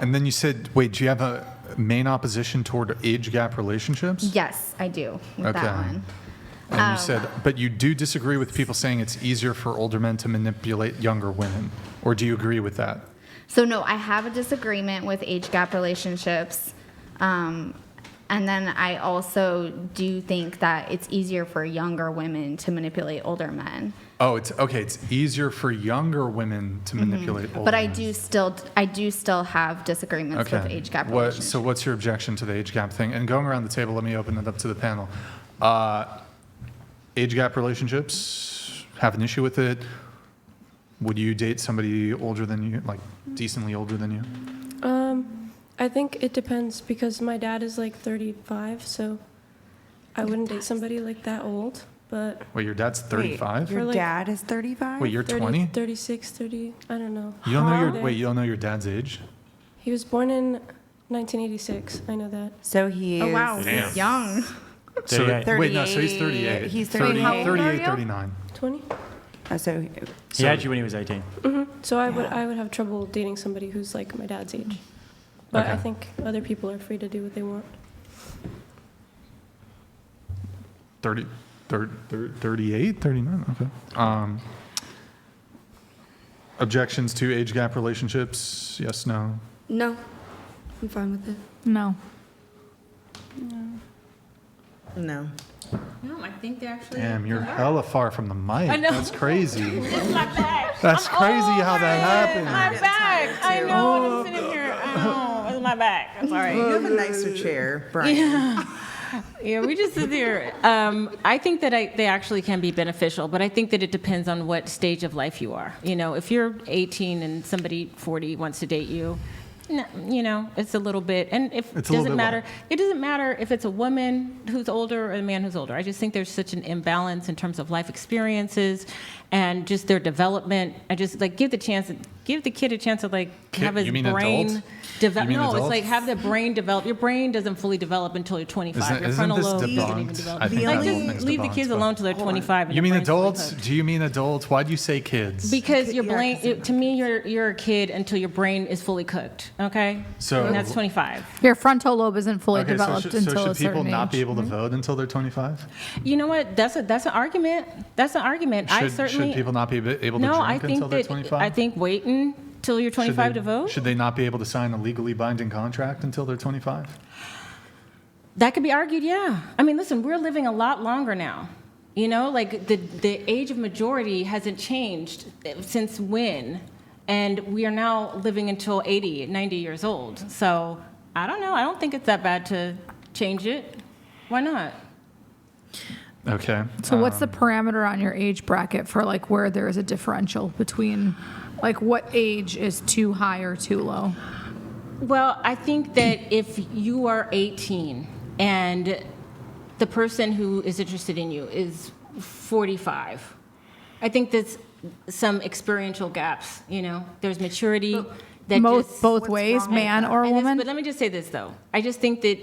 And then you said, wait, do you have a main opposition toward age gap relationships? Yes, I do with that one. And you said, but you do disagree with people saying it's easier for older men to manipulate younger women, or do you agree with that? So no, I have a disagreement with age gap relationships. And then I also do think that it's easier for younger women to manipulate older men. Oh, it's okay. It's easier for younger women to manipulate older But I men. do still have disagreements with age gap relationships. So what's your objection to the age gap thing? And going around the table, let me open it up to the panel. Age gap relationships, have an issue with it? Would you date somebody older than you, like decently older than you? I think it depends because my dad is like 35, so I wouldn't date somebody like that old. But Wait, your dad's 35? Your For, like- dad is 35? Wait, you're 30, 20? 36, 30, I don't know. You don't know Huh? wait, you don't know your dad's age? He was born in 1986. I know that. So he is Oh, wow. Damn. He's young. So, 38. wait, no, so he's 38. He's 30, 38. How old are 38, you? 39. 20. So He had you when he was 18. So I would have trouble dating somebody who's like my dad's age. But I Okay. think other people are free to do what they want. 38, 39, okay. Objections to age gap relationships? Yes, no? No, I'm fine with it. No. no. No, I think they actually. Damn, you're hella far from the mic. I know. That's crazy. It's my back. That's crazy how that happened. My back. I know. I'm sitting here. I know. It's my back. It's all right. You have a nicer chair, Brian. Yeah, we just sit there. I think that they actually can be beneficial, but I think that it depends on what stage of life you are. You know, if you're 18 and somebody 40 wants to date you, no, you know, it's a little bit, and if It's a little bit what? it doesn't matter if it's a woman who's older or a man who's older. I just think there's such an imbalance in terms of life experiences and just their development. I just like give the kid a chance to like have his you mean brain adults? develop. You mean No, it's adults? like have the brain develop. Your brain doesn't fully develop until you're 25. Isn't- Your isn't frontal this lobe doesn't even debunked? develop. I think Like that just thing's leave the debunked, kids but- alone till they're 25. and You their mean brain's fully adults? hooked. Do you mean adults? Why do you say kids? Because your brain, to me, you're a kid until your brain is fully cooked. Okay, So- and that's 25. Your frontal lobe isn't fully Okay, developed so until should a certain people not age. be able to vote until they're 25? You know what? That's an argument. That's an argument. I certainly Should people not be able to no. drink I until think they're that 25? I think waiting till you're 25 to vote. Should they not be able to sign a legally binding contract until they're 25? That could be argued, yeah. I mean, listen, we're living a lot longer now. You know, like the age of majority hasn't changed since when? And we are now living until 80, 90 years old. So I don't know. I don't think it's that bad to change it. Why not? Okay. So what's the parameter on your age bracket for like where there is a differential between like what age is too high or too low? Well, I think that if you are 18 and the person who is interested in you is 45, I think there's some experiential gaps, you know? There's maturity that just... Both ways, man or And this- woman? But let me just say this, though. I just think that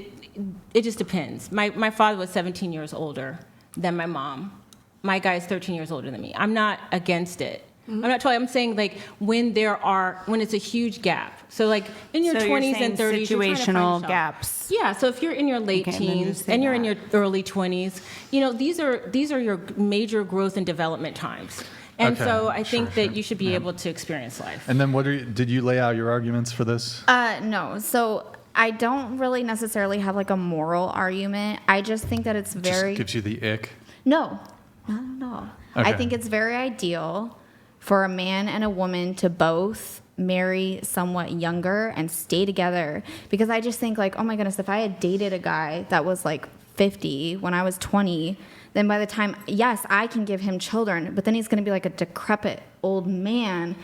it just depends. My father was 17 years older than my mom. My guy is 13 years older than me. I'm not against it. I'm not totally, I'm saying like when it's a huge gap. So like in your So you're 20s saying and 30s, you're trying to find situational yourself. gaps. Yeah, so if you're in your late Okay, and then you teens say and you're in your that. early 20s, you know, these are your major growth and development times. And Okay, so I think sure, that you should be able to experience life. And then did you lay out your arguments for this? No. So I don't really necessarily have like a moral argument. I just think that it's very... Just gives you the ick. No, not at all. I Okay. think it's very ideal for a man and a woman to both marry somewhat younger and stay together. Because I just think like, oh my goodness, if I had dated a guy that was like 50 when I was 20, then by the time, yes, I can give him children, but then he's going to be like a decrepit old man.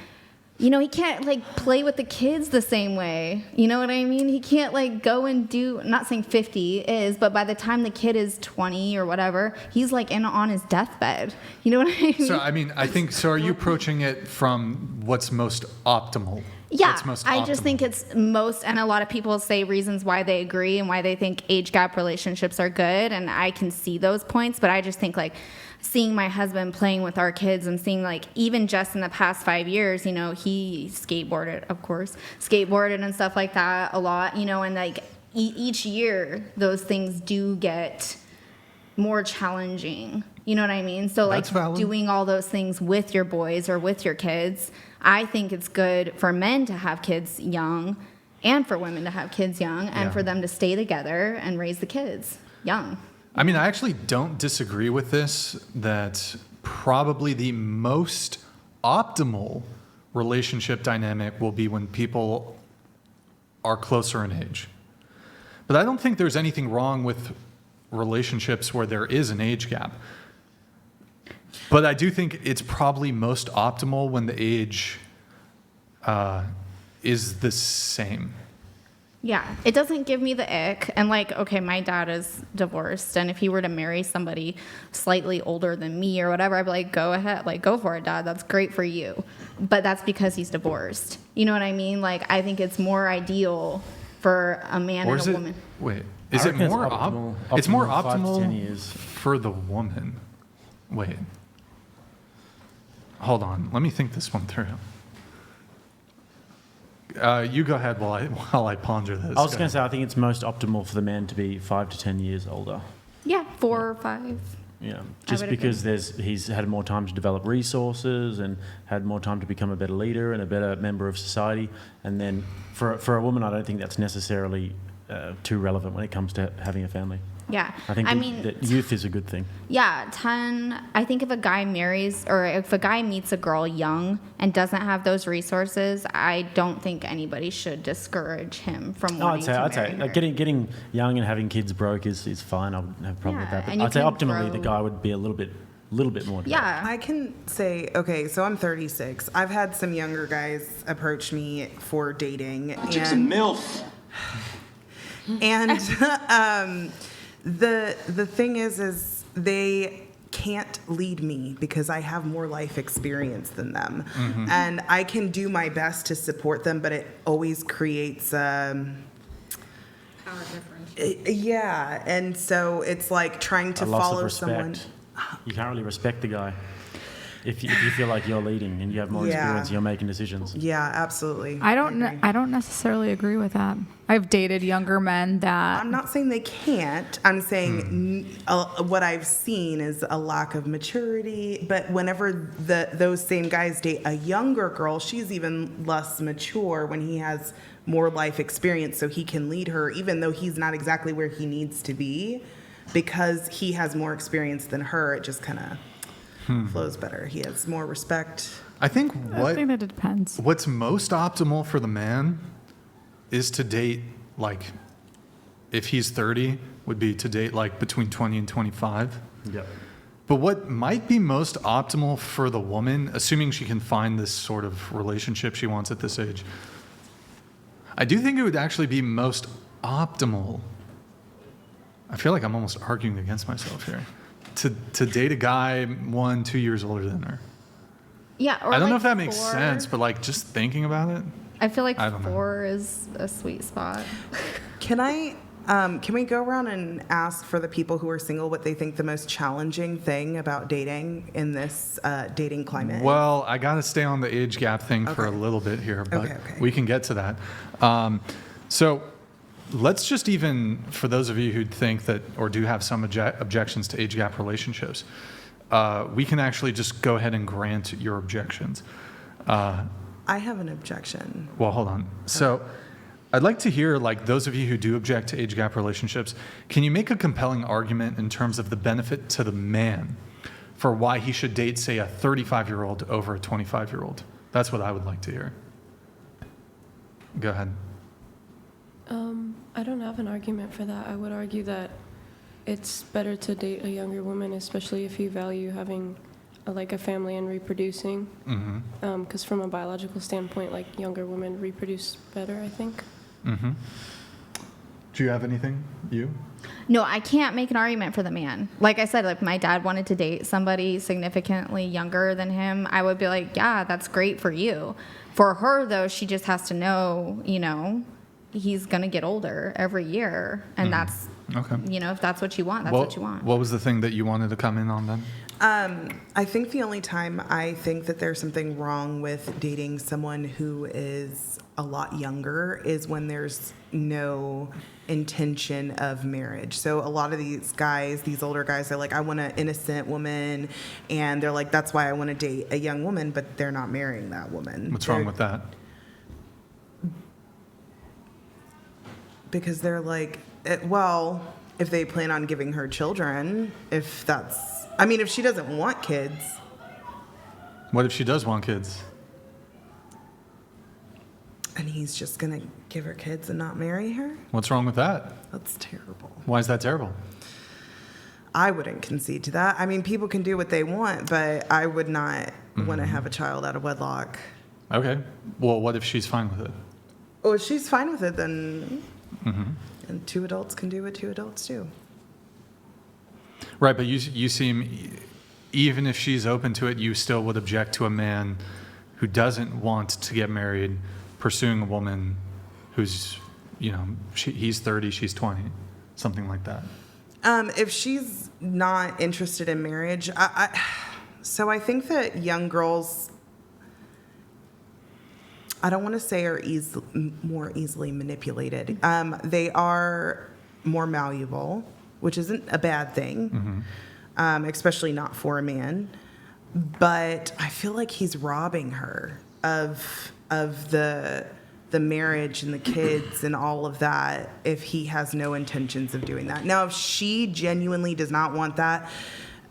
You know, he can't like play with the kids the same way. You know what I mean? He can't like go and do, I'm not saying 50 is, but by the time the kid is 20 or whatever, he's like on his deathbed. You know what I mean? So, I mean, I think, so are you approaching it from what's most optimal? Yeah, what's most I just optimal? think it's most, and a lot of people say reasons why they agree and why they think age gap relationships are good, and I can see those points, but I just think like seeing my husband playing with our kids and seeing like even just in the past 5 years, you know, he skateboarded, of course, and stuff like that a lot, you know, and like each year those things do get more challenging. You know what I mean? So like That's valid. doing all those things with your boys or with your kids, I think it's good for men to have kids young and for women to have kids young and Yeah. for them to stay together and raise the kids young. I mean, I actually don't disagree with this, that probably the most optimal relationship dynamic will be when people are closer in age. But I don't think there's anything wrong with relationships where there is an age gap. But I do think it's probably most optimal when the age is the same. Yeah, it doesn't give me the ick. And like, okay, my dad is divorced, and if he were to marry somebody slightly older than me or whatever, I'd be like, go ahead, like, go for it, Dad. That's great for you. But that's because he's divorced. You know what I mean? Like, I think it's more ideal for a man Or and is a it, woman. wait, is I it reckon it's more optimal- it's more optimal 5 to 10 optimal years. for the woman? Wait. Hold on. Let me think this one through. You go ahead while I ponder this. I was Go going ahead. to say, I think it's most optimal for the man to be 5 to 10 years older. Yeah, 4 or 5. Yeah, just would because he's had more time to develop resources and had more time to become a better leader and a better member of society. And then for a woman, I don't think that's necessarily too relevant when it comes to having a family. Yeah. I think that youth is a good thing. Yeah, 10. I think if a guy marries or if a guy meets a girl young and doesn't have those resources, I don't think anybody should discourage him from No, wanting I'd to say marry her. like getting young and having kids broke is fine. I wouldn't have a problem with Yeah, that. But and you I'd say can optimally the grow- guy would be a little bit more. Yeah. I can say, okay, so I'm 36. I've had some younger guys approach me for dating. Chick's a MILF. And the thing is they can't lead me because I have more life experience than them. And I can do my best to support them, but it always creates Power difference. yeah, and so it's like trying to a loss follow of respect. someone. You can't really respect the guy if you feel like you're leading and you have more Yeah. experience, you're making decisions. Yeah, absolutely. I don't agree. I don't necessarily agree with that. I've dated younger men that I'm not saying they can't. I'm saying what I've seen is a lack of maturity. But whenever those same guys date a younger girl, she's even less mature when he has more life experience, so he can lead her, even though he's not exactly where he needs to be, because he has more experience than her. It just kind of flows better. He has more respect. I think I think that it depends. what's most optimal for the man is to date, like, if he's 30, would be to date like between 20 and 25. Yep. But what might be most optimal for the woman, assuming she can find this sort of relationship she wants at this age, I do think it would actually be most optimal. I feel like I'm almost arguing against myself here. To date a guy 1-2 years older than her. Yeah. Or I don't know like if that makes 4. sense, but like just thinking about it. I feel like I don't know. 4 is a sweet spot. Can we go around and ask for the people who are single what they think the most challenging thing about dating in this dating climate is? Well, I got to stay on the age gap thing for a Okay. little bit here, but Okay. we can get to that. So let's just even, for those of you who think that or do have some objections to age gap relationships, we can actually just go ahead and grant your objections. I have an objection. Well, hold on. So I'd like to hear, like, those of you who do object to age gap relationships, can you make a compelling argument in terms of the benefit to the man for why he should date, say, a 35-year-old over a 25-year-old? That's what I would like to hear. Go ahead. I don't have an argument for that. I would argue that it's better to date a younger woman, especially if you value having a family and reproducing. Mm-hmm. Because from a biological standpoint, like younger women reproduce better, I think. Mm-hmm. Do you have anything? You? No, I can't make an argument for the man. Like I said, like my dad wanted to date somebody significantly younger than him. I would be like, yeah, that's great for you. For her, though, she just has to know, he's going to get older every year. And that's, Okay. if that's what you want, that's what you want. What was the thing that you wanted to come in on then? I think the only time I think that there's something wrong with dating someone who is a lot younger is when there's no intention of marriage. So a lot of these guys, these older guys, they're like, I want an innocent woman, and they're like, that's why I want to date a young woman, but they're not marrying that woman. What's wrong with that? Because they're like, well, if they plan on giving her children, if she doesn't want kids. What if she does want kids? And he's just going to give her kids and not marry her? What's wrong with that? That's terrible. Why is that terrible? I wouldn't concede to that. I mean, people can do what they want, but I would not want to have a child out of wedlock. Okay. Well, what if she's fine with it? Well, if she's fine with it, then and two adults can do what two adults do. Right, but you seem, even if she's open to it, you still would object to a man who doesn't want to get married pursuing a woman who's, he's 30, she's 20, something like that. If she's not interested in marriage, so I think that young girls, I don't want to say are more easily manipulated. They are more malleable, which isn't a bad thing, especially not for a man. But I feel like he's robbing her of the marriage and the kids and all of that if he has no intentions of doing that. Now, if she genuinely does not want that,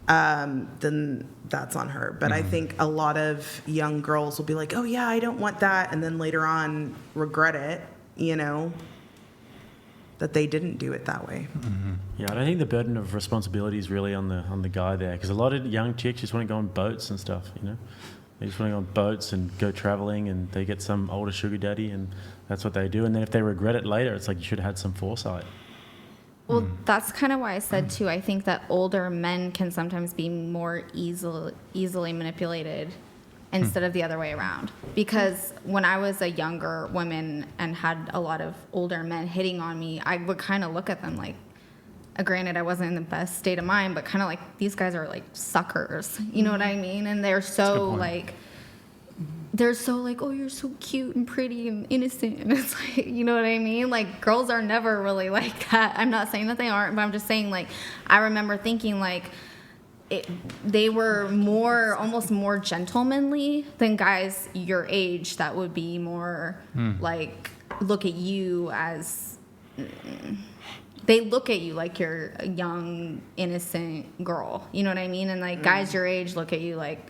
then that's on her. But I think a lot of young girls will be like, oh yeah, I don't want that, and then later on regret it, that they didn't do it that way. Yeah, I don't think the burden of responsibility is really on the guy there, because a lot of young chicks just want to go on boats and stuff, They just want to go on boats and go traveling, and they get some older sugar daddy, and that's what they do. And then if they regret it later, it's like you should have had some foresight. Well, that's kind of why I said, too, I think that older men can sometimes be more easily manipulated instead of the other way around. Because when I was a younger woman and had a lot of older men hitting on me, I would kind of look at them like, granted, I wasn't in the best state of mind, but kind of like, these guys are like suckers. You know what I mean? And they're so like, oh, you're so cute and pretty and innocent. And it's like, you know what I mean? Like, girls are never really like that. I'm not saying that they aren't, but I'm just saying, like, I remember thinking, like, they were almost more gentlemanly than guys your age that would be more, like, look at you as... They look at you like you're a young, innocent girl. You know what I mean? And, like, guys your age look at you like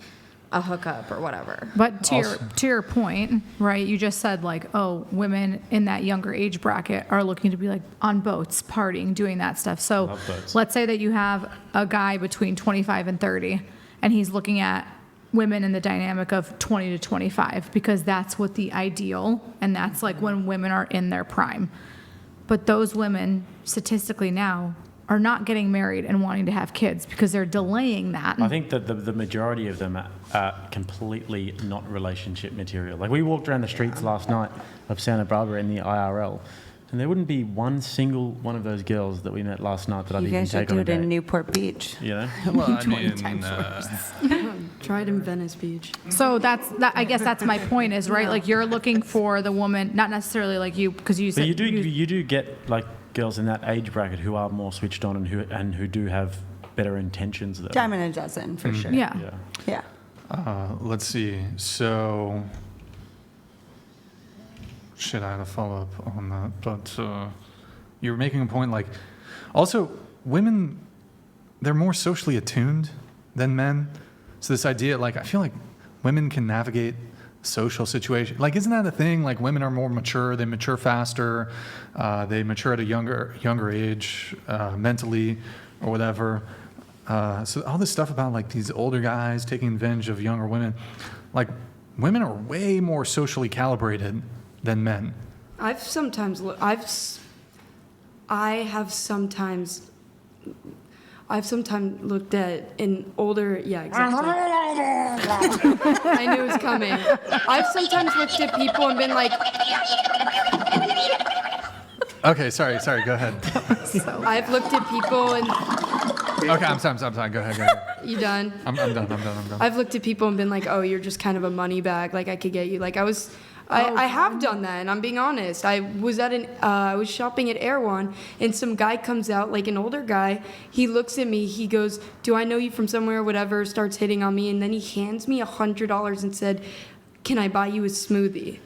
a hookup or whatever. But to your point, right, you just said, like, oh, women in that younger age bracket are looking to be, like, on boats, partying, doing that stuff. So let's say that you have a guy between 25 and 30, and he's looking at women in the dynamic of 20 to 25, because that's what the ideal, and that's, like, when women are in their prime. But those women, statistically now, are not getting married and wanting to have kids because they're delaying that. I think that the majority of them are completely not relationship material. Like, we walked around the streets last night of Santa Barbara in the IRL, and there wouldn't be one single one of those girls that we met last night that I'd even take on a date. You guys should do it in Newport Beach. Well, I mean, Try it in Venice Beach. So I guess that's my point is, right? Like, you're looking for the woman, not necessarily like you, because you said... But you do get, like, girls in that age bracket who are more switched on and who do have better intentions, though. Dime in a dozen, for sure. Yeah. Yeah. let's see. So... Shit, I had to follow up on that. But you were making a point, like... Also, women, they're more socially attuned than men. So this idea, like, I feel like women can navigate social situation. Like, isn't that a thing? Like, women are more mature, they mature faster, they mature at a younger age, mentally or whatever. So all this stuff about, like, these older guys taking advantage of younger women, like, women are way more socially calibrated than men. I've I've sometimes looked at an older, yeah, exactly. I knew it was coming. I've sometimes looked at people and been like, Okay, sorry, go ahead. I've looked at people and, Okay, I'm sorry, go ahead. you done? I'm done. I've looked at people and been like, oh, you're just kind of a money bag. Like I could get you. Like I have done that, and I'm being honest. I was shopping at Erewhon, and some guy comes out, like an older guy. He looks at me. He goes, "Do I know you from somewhere?" or whatever. Starts hitting on me, and then he hands me $100 and said, "Can I buy you a smoothie?"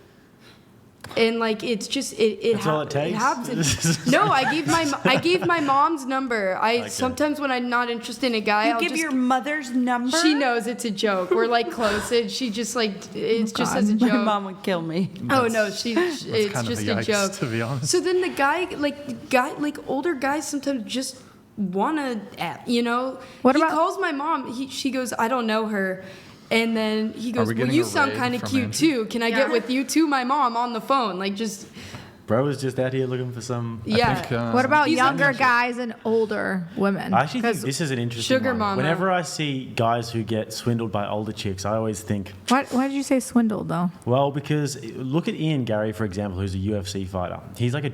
And like it's just That's all it takes? happens. No, I gave my mom's number. Sometimes when I'm not interested in a guy, I'll You give just your mother's number? she knows it's a joke. We're like close, and she just like it's just as a joke. My mom would kill me. Oh no, it's kind of just a a yikes, joke. to be honest. So then the guy, older guys sometimes just wanna, What he about- calls my mom. She goes, I don't know her. And then he goes, we well, getting you a sound raid kind of from cute Andrew? too. Can I get with you too? My mom on the phone, like just Bro was just out here looking for some. yeah. think, What about He's younger unusual. guys and older women? I actually think 'Cause this is an interesting Sugar one. mama. Whenever I see guys who get swindled by older chicks, I always think, why did you say swindled though? well, because look at Ian Gary, for example, who's a UFC fighter. He's like a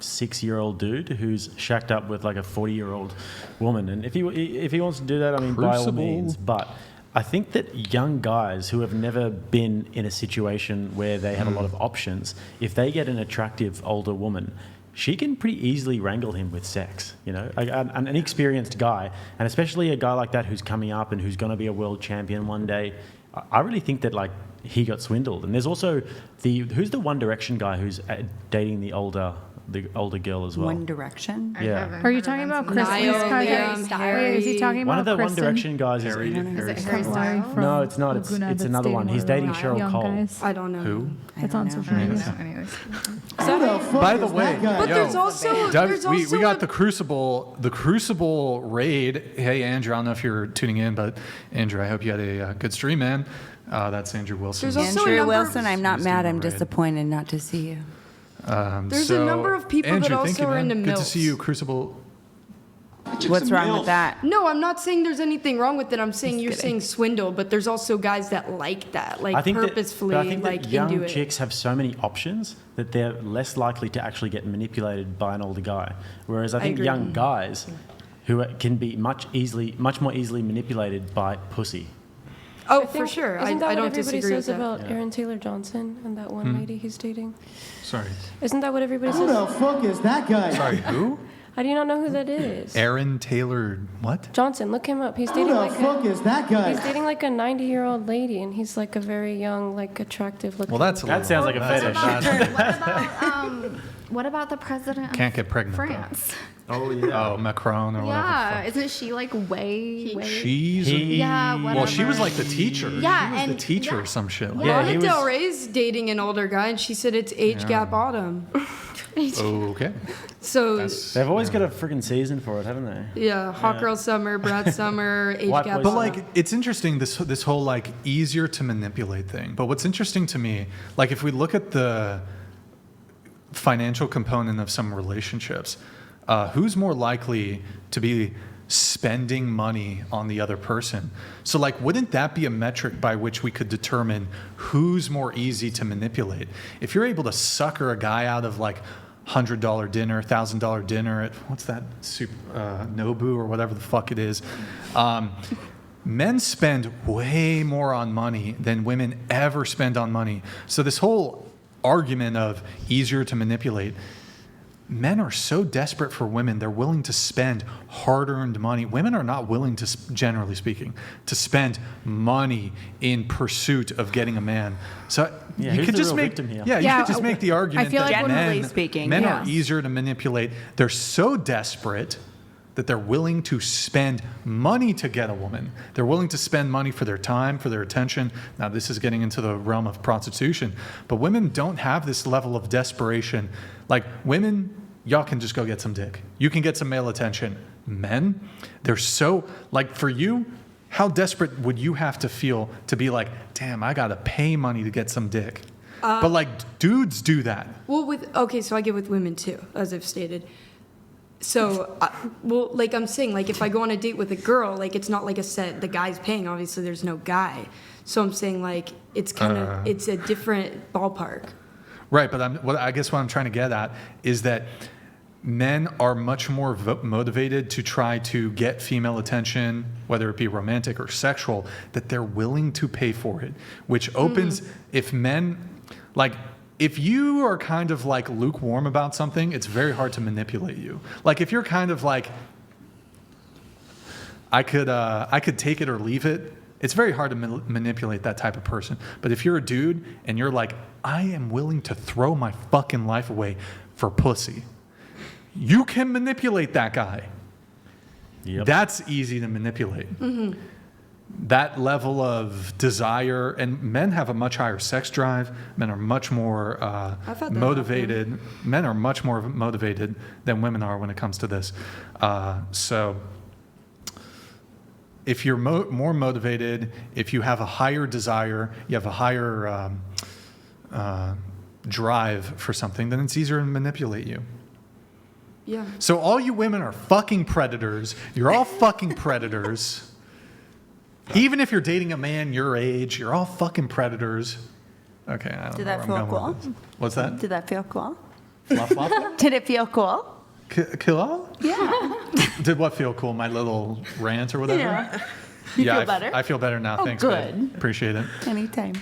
26-year-old dude who's shacked up with like a 40-year-old woman. And if he wants to do that, I mean, by all Crucible. means. But I think that young guys who have never been in a situation where they have a lot of options, if they get an attractive older woman, she can pretty easily wrangle him with sex. An experienced guy, and especially a guy like that who's coming up and who's going to be a world champion one day. I really think that like he got swindled. And there's also who's the One Direction guy who's dating the older girl as well. One Direction? Yeah. Are you talking about Chris? Niall, Liam, Wait, is he talking One about of the One Kristen? Direction guys is Harry. Is it Harry Styles? Styles? From No, it's not. It's Laguna that's another one. dating He's one of dating the Cheryl young Cole. guys. I don't know. Who? It's on social media. Anyways. By the way, But there's also Doug, there's we also got a- the Crucible raid. Hey, Andrew, I don't know if you're tuning in, but Andrew, I hope you had a good stream, man. That's Andrew Wilson. There's also a Andrew number of- Wilson, I'm not He's mad. doing I'm all right. disappointed not to see you. There's a number of people that Andrew, also thank you, are man. into Good to see MILFs. you, Crucible. What's wrong with that? No, I'm not saying there's anything wrong with it. I'm saying you're kidding. saying swindle, but there's also guys that like that, like I think purposefully, but I think like that young into it. chicks have so many options that they're less likely to actually get manipulated by an older guy. Whereas I think agree. young guys who can be much more easily manipulated by pussy. Oh, I for think- sure. Isn't that I what don't everybody disagree says with that. about Aaron Taylor Johnson and that one lady he's dating? Sorry. Isn't that what everybody Who the says? fuck is that guy? Sorry, who? How do you not know who that is? Aaron Taylor, what? Johnson, look him up. He's Who dating the like fuck is that guy? he's dating like a 90-year-old lady, and he's like a very young, like attractive looking. Well, that's a That little- sounds like a that's fetish. What about the president Can't of get pregnant, though. France? Oh, Macron or whatever. Yeah, isn't she like way? She's. Yeah, whatever. Well, she was like the teacher. Yeah, she was the and- teacher yeah. or some shit. Like Yeah, Lana he Del was- Rey's dating an older guy, and she said it's age gap autumn. Okay. So They've always got a freaking season for it, haven't they? yeah, Hot Girl Summer, Brat Summer, age White gap Boy But autumn. like, it's interesting this whole like easier to manipulate thing. But what's interesting to me, like if we look at the financial component of some relationships, who's more likely to be spending money on the other person? So like, wouldn't that be a metric by which we could determine who's more easy to manipulate? If you're able to sucker a guy out of like $100 dinner, $1,000 dinner at what's that soup, Nobu or whatever the fuck it is. Men spend way more on money than women ever spend on money. So this whole argument of easier to manipulate, men are so desperate for women, they're willing to spend hard-earned money. Women are not willing to, generally speaking, to spend money in pursuit of getting a man. So Yeah, you who's could the just real make victim here? yeah, you Yeah, could just make the argument feel that like generally men, speaking, men yeah. are easier to manipulate. They're so desperate that they're willing to spend money to get a woman. They're willing to spend money for their time, for their attention. Now, this is getting into the realm of prostitution, but women don't have this level of desperation. Like women, y'all can just go get some dick. You can get some male attention. Men, they're so, like for you, how desperate would you have to feel to be like, damn, I gotta pay money to get some dick? But like dudes do that. well, so I get with women too, as I've stated. So, well, like I'm saying, like if I go on a date with a girl, like it's not like a set, the guy's paying, obviously there's no guy. So I'm saying like it's kind of, it's a different ballpark. Right, but I guess what I'm trying to get at is that men are much more motivated to try to get female attention, whether it be romantic or sexual, that they're willing to pay for it, which opens, if men, like, if you are kind of like lukewarm about something, it's very hard to manipulate you. Like if you're kind of like, I could take it or leave it, it's very hard to manipulate that type of person. But if you're a dude and you're like, I am willing to throw my fucking life away for pussy, you can manipulate that guy. Yep. That's easy to manipulate. That level of desire, and men have a much higher sex drive. Men are much more I've had that motivated. Men are much more motivated than women are when it comes to this. So if you're more motivated, if you have a higher desire, you have a higher drive for something, then it's easier to manipulate you. Yeah. So all you women are fucking predators. You're all fucking predators. Even if you're dating a man your age, you're all fucking predators. Okay, I don't Did know that where I'm feel going with cool? this. What's that? Did that feel cool? Fluff, fluff? Did it feel cool? Cool? Yeah. Did what feel cool? My little rant or whatever? Yeah. You feel better? I feel better now. Oh, Thanks, good. babe. Appreciate it. Anytime.